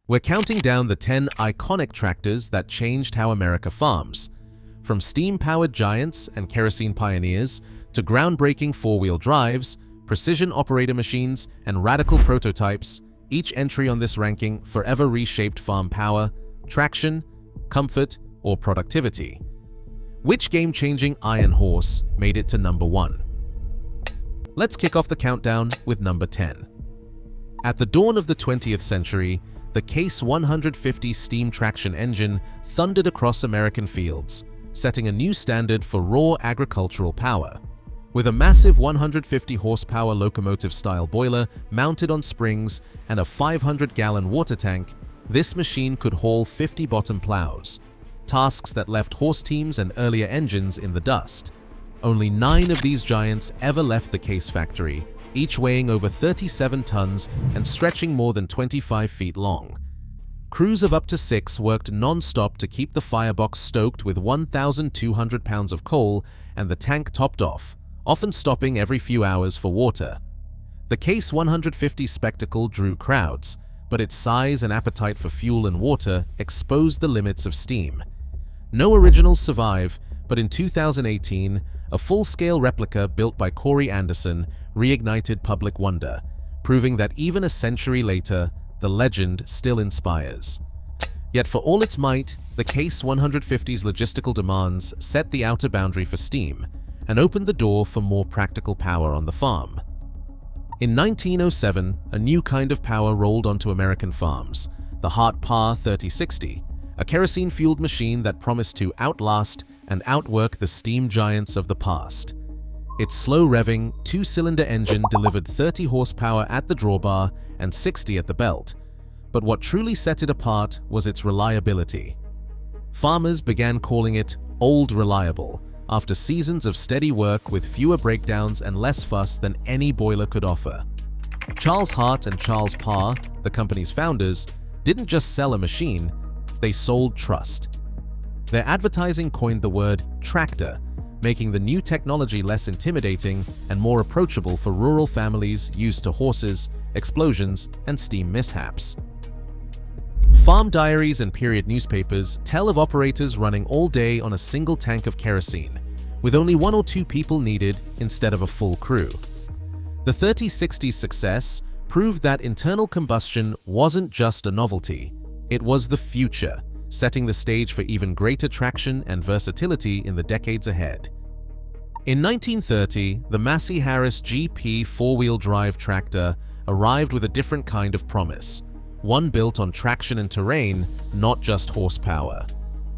We're counting down the 10 iconic tractors that changed how America farms. From steam-powered giants and kerosene pioneers to groundbreaking four-wheel drives, precision operator machines, and radical prototypes, each entry on this ranking forever reshaped farm power, traction, comfort, or productivity. Which game-changing iron horse made it to number 1? Let's kick off the countdown with number 10. At the dawn of the 20th century, the Case 150 steam traction engine thundered across American fields, setting a new standard for raw agricultural power. With a massive 150 horsepower locomotive-style boiler mounted on springs and a 500-gallon water tank, this machine could haul 50 bottom plows, tasks that left horse teams and earlier engines in the dust. Only 9 of these giants ever left the Case factory, each weighing over 37 tons and stretching more than 25 feet long. Crews of up to 6 worked non-stop to keep the firebox stoked with 1,200 pounds of coal and the tank topped off, often stopping every few hours for water. The Case 150 spectacle drew crowds, but its size and appetite for fuel and water exposed the limits of steam. No originals survive, but in 2018, a full-scale replica built by Corey Anderson reignited public wonder, proving that even a century later, the legend still inspires. Yet for all its might, the Case 150's logistical demands set the outer boundary for steam and opened the door for more practical power on the farm. In 1907, a new kind of power rolled onto American farms, the Hart-Parr 3060, a kerosene-fueled machine that promised to outlast and outwork the steam giants of the past. Its slow-revving, 2-cylinder engine delivered 30 horsepower at the drawbar and 60 at the belt, but what truly set it apart was its reliability. Farmers began calling it Old Reliable after seasons of steady work with fewer breakdowns and less fuss than any boiler could offer. Charles Hart and Charles Parr, the company's founders, didn't just sell a machine, they sold trust. Their advertising coined the word tractor, making the new technology less intimidating and more approachable for rural families used to horses, explosions, and steam mishaps. Farm diaries and period newspapers tell of operators running all day on a single tank of kerosene, with only 1 or 2 people needed instead of a full crew. The 3060's success proved that internal combustion wasn't just a novelty, it was the future, setting the stage for even greater traction and versatility in the decades ahead. In 1930, the Massey-Harris GP four-wheel drive tractor arrived with a different kind of promise, one built on traction and terrain, not just horsepower.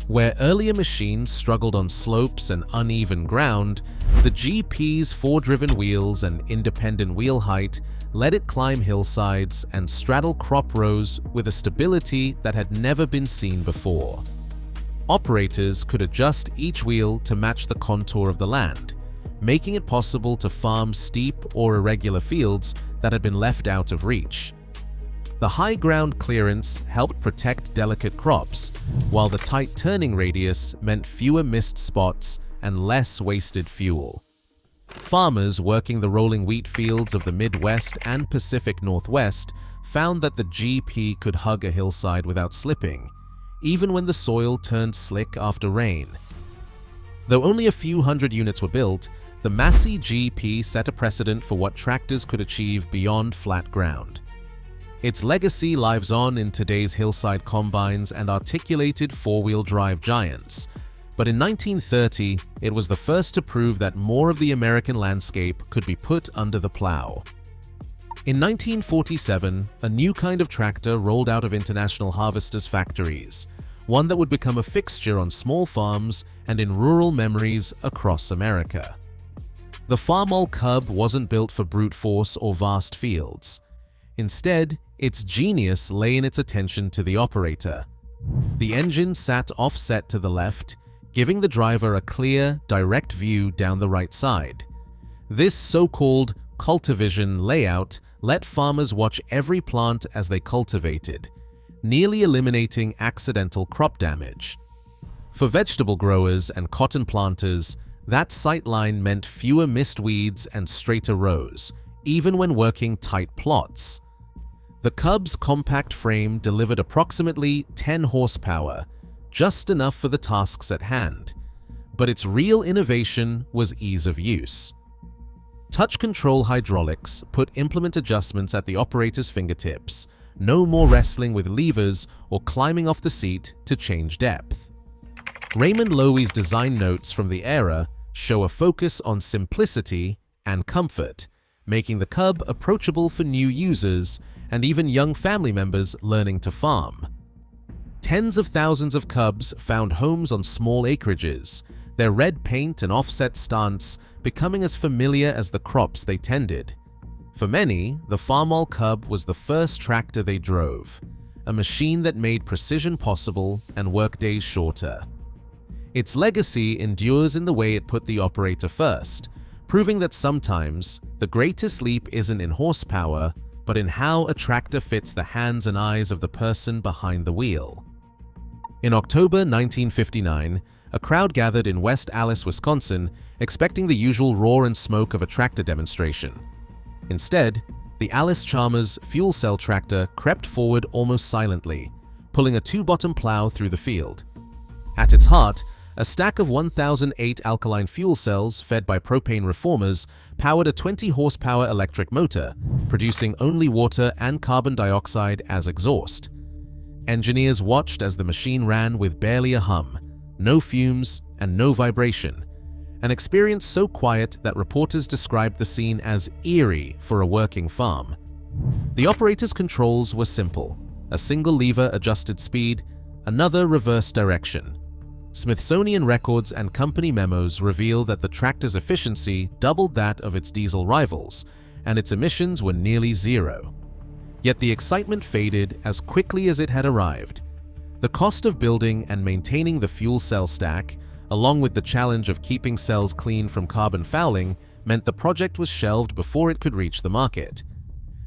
Where earlier machines struggled on slopes and uneven ground, the GP's 4-driven wheels and independent wheel height let it climb hillsides and straddle crop rows with a stability that had never been seen before. Operators could adjust each wheel to match the contour of the land, making it possible to farm steep or irregular fields that had been left out of reach. The high ground clearance helped protect delicate crops, while the tight turning radius meant fewer missed spots and less wasted fuel. Farmers working the rolling wheat fields of the Midwest and Pacific Northwest found that the GP could hug a hillside without slipping, even when the soil turned slick after rain. Though only a few hundred units were built, the Massey GP set a precedent for what tractors could achieve beyond flat ground. Its legacy lives on in today's hillside combines and articulated four-wheel drive giants, but in 1930, it was the first to prove that more of the American landscape could be put under the plow. In 1947, a new kind of tractor rolled out of International Harvester's factories, one that would become a fixture on small farms and in rural memories across America. The Farmall Cub wasn't built for brute force or vast fields. Instead, its genius lay in its attention to the operator. The engine sat offset to the left, giving the driver a clear, direct view down the right side. This so-called cultivision layout let farmers watch every plant as they cultivated, nearly eliminating accidental crop damage. For vegetable growers and cotton planters, that sightline meant fewer missed weeds and straighter rows, even when working tight plots. The Cub's compact frame delivered approximately 10 horsepower, just enough for the tasks at hand. But its real innovation was ease of use. Touch control hydraulics put implement adjustments at the operator's fingertips. No more wrestling with levers or climbing off the seat to change depth. Raymond Loewy's design notes from the era show a focus on simplicity and comfort, making the Cub approachable for new users and even young family members learning to farm. Tens of thousands of Cubs found homes on small acreages, their red paint and offset stance becoming as familiar as the crops they tended. For many, the Farmall Cub was the first tractor they drove, a machine that made precision possible and workdays shorter. Its legacy endures in the way it put the operator first, proving that sometimes the greatest leap isn't in horsepower, but in how a tractor fits the hands and eyes of the person behind the wheel. In October 1959, a crowd gathered in West Allis, Wisconsin, expecting the usual roar and smoke of a tractor demonstration. Instead, the Allis-Chalmers fuel cell tractor crept forward almost silently, pulling a two-bottom plow through the field. At its heart, a stack of 1008 alkaline fuel cells fed by propane reformers powered a 20-horsepower electric motor, producing only water and carbon dioxide as exhaust. Engineers watched as the machine ran with barely a hum, no fumes, and no vibration, an experience so quiet that reporters described the scene as eerie for a working farm. The operator's controls were simple: a single lever adjusted speed, another reverse direction. Smithsonian records and company memos reveal that the tractor's efficiency doubled that of its diesel rivals, and its emissions were nearly zero. Yet the excitement faded as quickly as it had arrived. The cost of building and maintaining the fuel cell stack, along with the challenge of keeping cells clean from carbon fouling, meant the project was shelved before it could reach the market.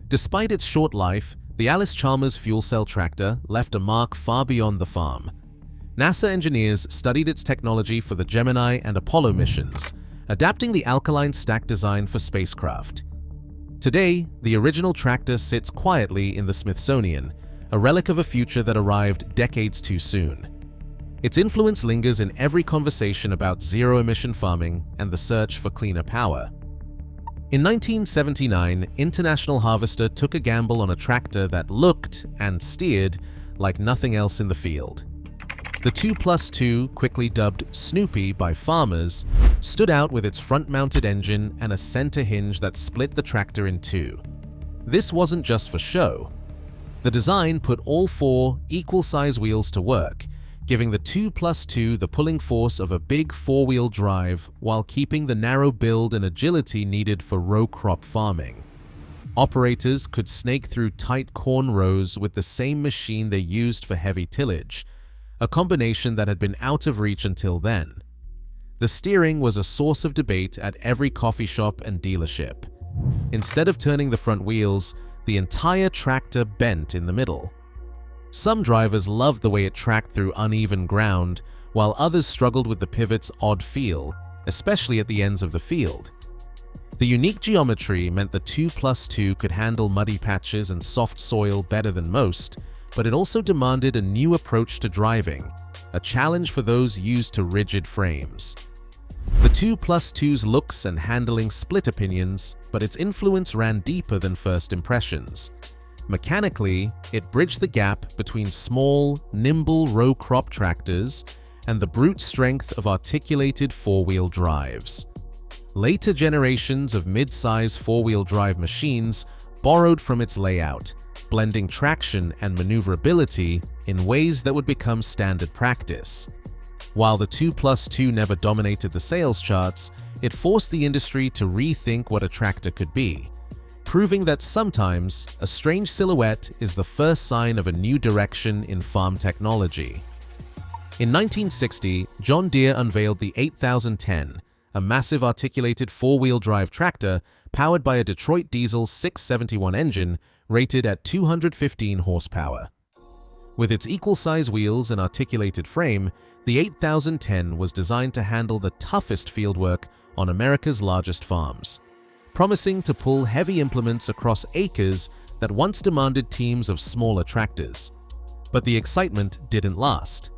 Despite its short life, the Allis-Chalmers fuel cell tractor left a mark far beyond the farm. NASA engineers studied its technology for the Gemini and Apollo missions, adapting the alkaline stack design for spacecraft. Today, the original tractor sits quietly in the Smithsonian, a relic of a future that arrived decades too soon. Its influence lingers in every conversation about zero-emission farming and the search for cleaner power. In 1979, International Harvester took a gamble on a tractor that looked and steered like nothing else in the field. The 2+2, quickly dubbed Snoopy by farmers, stood out with its front-mounted engine and a center hinge that split the tractor in two. This wasn't just for show. The design put all four equal-size wheels to work, giving the 2+2 the pulling force of a big four-wheel drive while keeping the narrow build and agility needed for row crop farming. Operators could snake through tight corn rows with the same machine they used for heavy tillage, a combination that had been out of reach until then. The steering was a source of debate at every coffee shop and dealership. Instead of turning the front wheels, the entire tractor bent in the middle. Some drivers loved the way it tracked through uneven ground, while others struggled with the pivot's odd feel, especially at the ends of the field. The unique geometry meant the 2+2 could handle muddy patches and soft soil better than most, but it also demanded a new approach to driving, a challenge for those used to rigid frames. The 2+2's looks and handling split opinions, but its influence ran deeper than first impressions. Mechanically, it bridged the gap between small, nimble row crop tractors and the brute strength of articulated four-wheel drives. Later generations of mid-size four-wheel drive machines borrowed from its layout, blending traction and maneuverability in ways that would become standard practice. While the 2+2 never dominated the sales charts, it forced the industry to rethink what a tractor could be, proving that sometimes a strange silhouette is the first sign of a new direction in farm technology. In 1960, John Deere unveiled the 8010, a massive articulated four-wheel drive tractor powered by a Detroit diesel 671 engine rated at 215 horsepower. With its equal-size wheels and articulated frame, the 8010 was designed to handle the toughest fieldwork on America's largest farms. Promising to pull heavy implements across acres that once demanded teams of smaller tractors. But the excitement didn't last.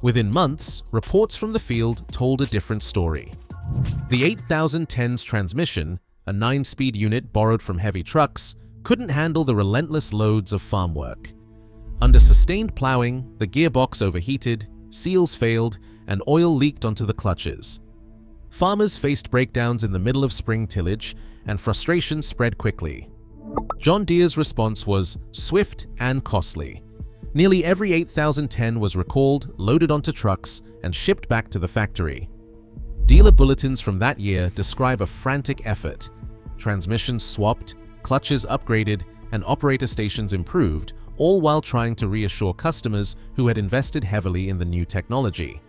Within months, reports from the field told a different story. The 8010's transmission, a 9-speed unit borrowed from heavy trucks, couldn't handle the relentless loads of farm work. Under sustained plowing, the gearbox overheated, seals failed, and oil leaked onto the clutches. Farmers faced breakdowns in the middle of spring tillage, and frustration spread quickly. John Deere's response was swift and costly. Nearly every 8010 was recalled, loaded onto trucks, and shipped back to the factory. Dealer bulletins from that year describe a frantic effort. Transmissions swapped, clutches upgraded, and operator stations improved, all while trying to reassure customers who had invested heavily in the new technology.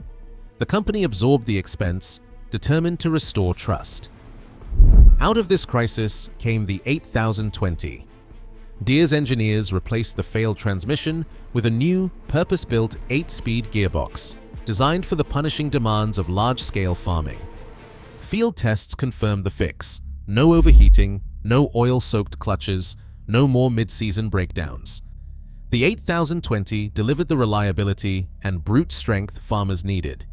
The company absorbed the expense, determined to restore trust. Out of this crisis came the 8020. Deere's engineers replaced the failed transmission with a new, purpose-built 8-speed gearbox, designed for the punishing demands of large-scale farming. Field tests confirmed the fix: no overheating, no oil-soaked clutches, no more mid-season breakdowns. The 8020 delivered the reliability and brute strength farmers needed,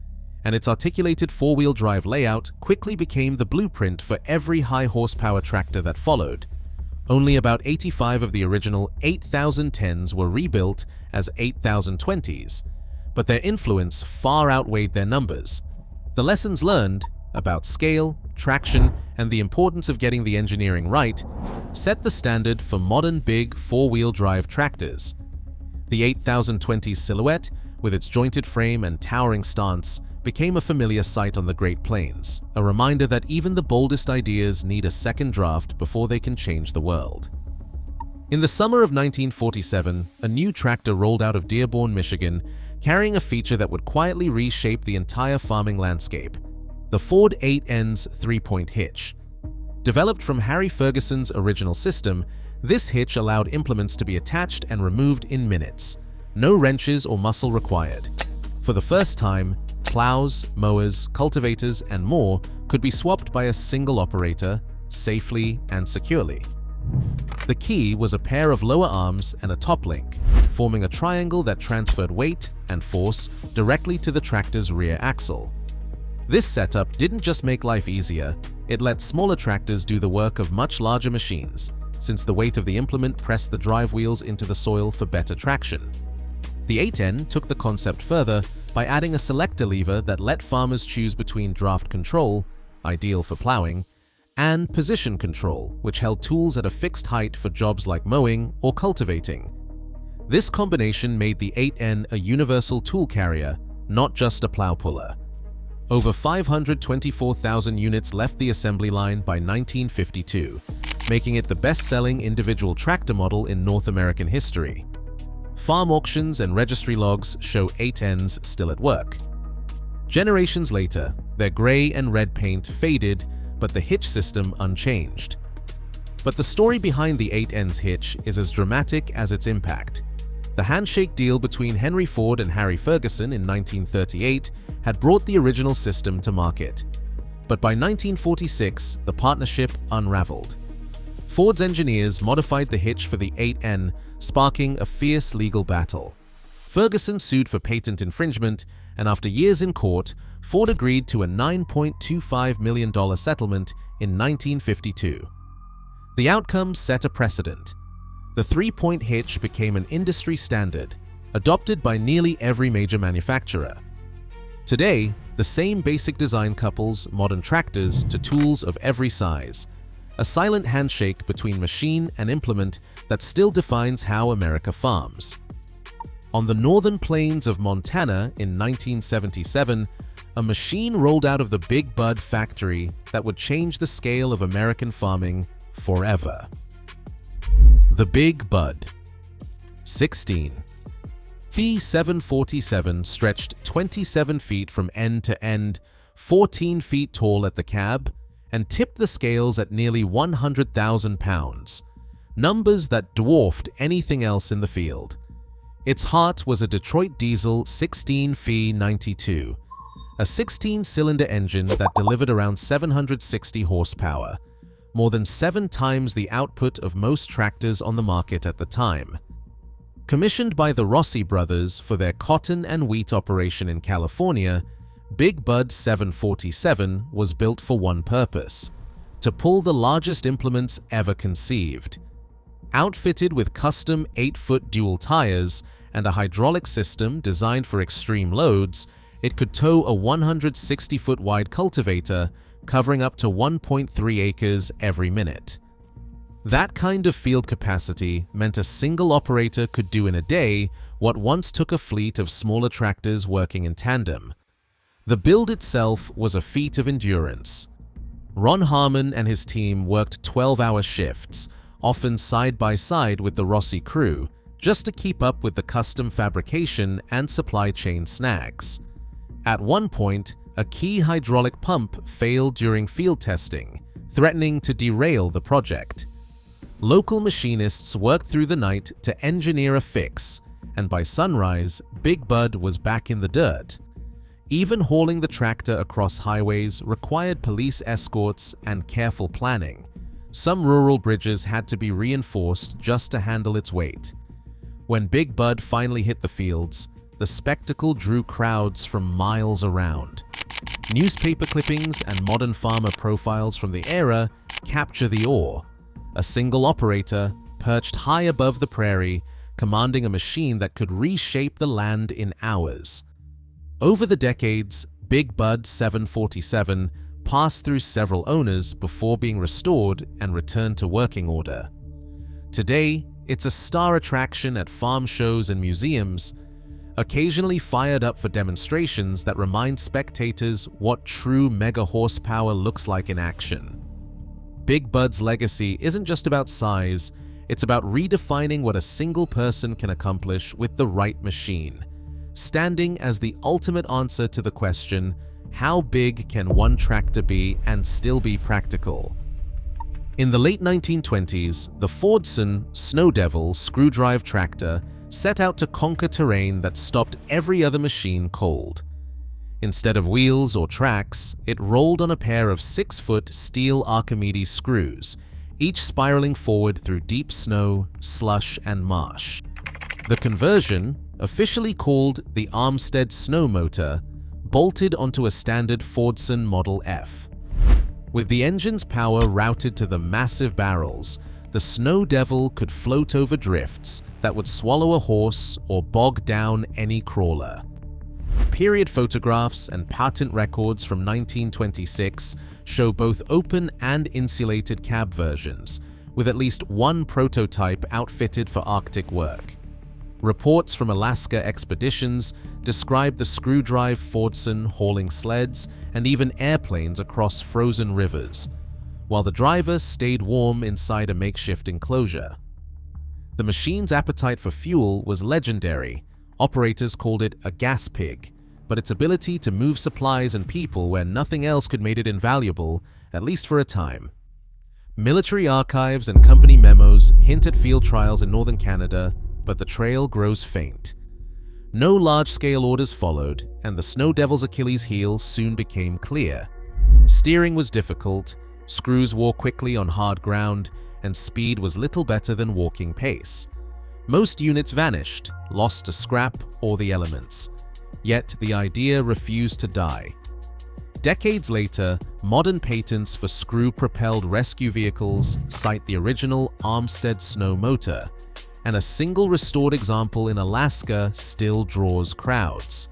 and its articulated four-wheel drive layout quickly became the blueprint for every high-horsepower tractor that followed. Only about 85 of the original 8010s were rebuilt as 8020s, but their influence far outweighed their numbers. The lessons learned about scale, traction, and the importance of getting the engineering right set the standard for modern big four-wheel drive tractors. The 8020's silhouette, with its jointed frame and towering stance, became a familiar sight on the Great Plains, a reminder that even the boldest ideas need a second draft before they can change the world. In the summer of 1947, a new tractor rolled out of Dearborn, Michigan, carrying a feature that would quietly reshape the entire farming landscape: the Ford 8N's 3-point hitch. Developed from Harry Ferguson's original system, this hitch allowed implements to be attached and removed in minutes. No wrenches or muscle required. For the first time, plows, mowers, cultivators, and more could be swapped by a single operator, safely and securely. The key was a pair of lower arms and a top link, forming a triangle that transferred weight and force directly to the tractor's rear axle. This setup didn't just make life easier, it let smaller tractors do the work of much larger machines, since the weight of the implement pressed the drive wheels into the soil for better traction. The 8N took the concept further by adding a selector lever that let farmers choose between draft control, ideal for plowing, and position control, which held tools at a fixed height for jobs like mowing or cultivating. This combination made the 8N a universal tool carrier, not just a plow puller. Over 524,000 units left the assembly line by 1952, making it the best-selling individual tractor model in North American history. Farm auctions and registry logs show 8Ns still at work. Generations later, their gray and red paint faded, but the hitch system unchanged. But the story behind the 8N's hitch is as dramatic as its impact. The handshake deal between Henry Ford and Harry Ferguson in 1938 had brought the original system to market. But by 1946, the partnership unraveled. Ford's engineers modified the hitch for the 8N, sparking a fierce legal battle. Ferguson sued for patent infringement, and after years in court, Ford agreed to a $9.25 million settlement in 1952. The outcome set a precedent. The 3-point hitch became an industry standard, adopted by nearly every major manufacturer. Today, the same basic design couples modern tractors to tools of every size, a silent handshake between machine and implement that still defines how America farms. On the northern plains of Montana in 1977, a machine rolled out of the Big Bud factory that would change the scale of American farming forever. The Big Bud. 16. Fee 747 stretched 27 feet from end to end, 14 feet tall at the cab, and tipped the scales at nearly 100,000 pounds, numbers that dwarfed anything else in the field. Its heart was a Detroit diesel 16 Fee 92, a 16-cylinder engine that delivered around 760 horsepower. more than 7 times the output of most tractors on the market at the time. Commissioned by the Rossi brothers for their cotton and wheat operation in California, Big Bud 747 was built for one purpose: to pull the largest implements ever conceived. Outfitted with custom 8-foot dual tires and a hydraulic system designed for extreme loads, it could tow a 160-foot wide cultivator covering up to 1.3 acres every minute. That kind of field capacity meant a single operator could do in a day what once took a fleet of smaller tractors working in tandem. The build itself was a feat of endurance. Ron Harmon and his team worked 12-hour shifts, often side by side with the Rossi crew, just to keep up with the custom fabrication and supply chain snags. At one point, a key hydraulic pump failed during field testing, threatening to derail the project. Local machinists worked through the night to engineer a fix, and by sunrise, Big Bud was back in the dirt. Even hauling the tractor across highways required police escorts and careful planning. Some rural bridges had to be reinforced just to handle its weight. When Big Bud finally hit the fields, the spectacle drew crowds from miles around. Newspaper clippings and modern farmer profiles from the era capture the awe. A single operator, perched high above the prairie, commanding a machine that could reshape the land in hours. Over the decades, Big Bud 747 passed through several owners before being restored and returned to working order. Today, it's a star attraction at farm shows and museums, occasionally fired up for demonstrations that remind spectators what true mega horsepower looks like in action. Big Bud's legacy isn't just about size, it's about redefining what a single person can accomplish with the right machine, standing as the ultimate answer to the question, how big can one tractor be and still be practical? In the late 1920s, the Fordson Snow Devil screw-drive tractor set out to conquer terrain that stopped every other machine cold. Instead of wheels or tracks, it rolled on a pair of 6-foot steel Archimedes screws, each spiraling forward through deep snow, slush, and marsh. The conversion, officially called the Armstead Snow Motor, bolted onto a standard Fordson Model F. With the engine's power routed to the massive barrels, the Snow Devil could float over drifts that would swallow a horse or bog down any crawler. Period photographs and patent records from 1926 show both open and insulated cab versions, with at least one prototype outfitted for Arctic work. Reports from Alaska expeditions describe the screw-drive Fordson hauling sleds and even airplanes across frozen rivers, while the driver stayed warm inside a makeshift enclosure. The machine's appetite for fuel was legendary. Operators called it a gas pig, but its ability to move supplies and people where nothing else could make it invaluable, at least for a time. Military archives and company memos hint at field trials in northern Canada, but the trail grows faint. No large-scale orders followed, and the Snow Devil's Achilles heel soon became clear. Steering was difficult, screws wore quickly on hard ground, and speed was little better than walking pace. Most units vanished, lost to scrap or the elements. Yet the idea refused to die. Decades later, modern patents for screw-propelled rescue vehicles cite the original Armstead Snow Motor, and a single restored example in Alaska still draws crowds.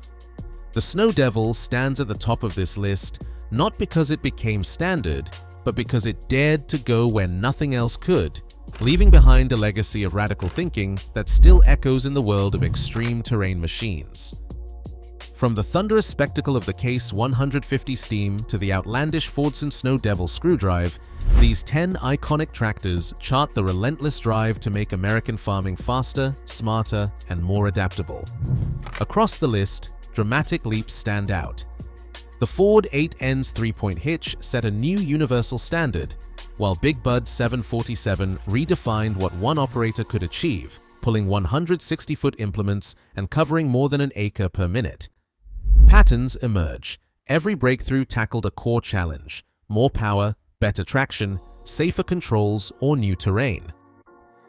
The Snow Devil stands at the top of this list not because it became standard, but because it dared to go where nothing else could, leaving behind a legacy of radical thinking that still echoes in the world of extreme terrain machines. From the thunderous spectacle of the Case 150 Steam to the outlandish Fordson Snow Devil screwdrive, these 10 iconic tractors chart the relentless drive to make American farming faster, smarter, and more adaptable. Across the list, dramatic leaps stand out. The Ford 8N's 3-point hitch set a new universal standard, while Big Bud 747 redefined what one operator could achieve, pulling 160-foot implements and covering more than an acre per minute. Patterns emerge. Every breakthrough tackled a core challenge: more power, better traction, safer controls, or new terrain.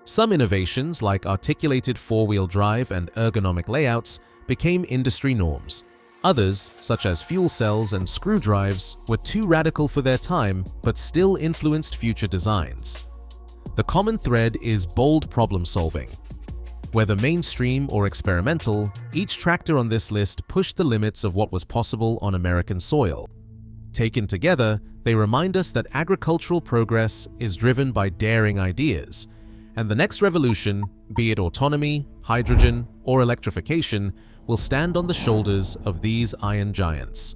Some innovations, like articulated four-wheel drive and ergonomic layouts, became industry norms. Others, such as fuel cells and screw drives, were too radical for their time but still influenced future designs. The common thread is bold problem-solving. Whether mainstream or experimental, each tractor on this list pushed the limits of what was possible on American soil. Taken together, they remind us that agricultural progress is driven by daring ideas, and the next revolution, be it autonomy, hydrogen, or electrification, will stand on the shoulders of these iron giants.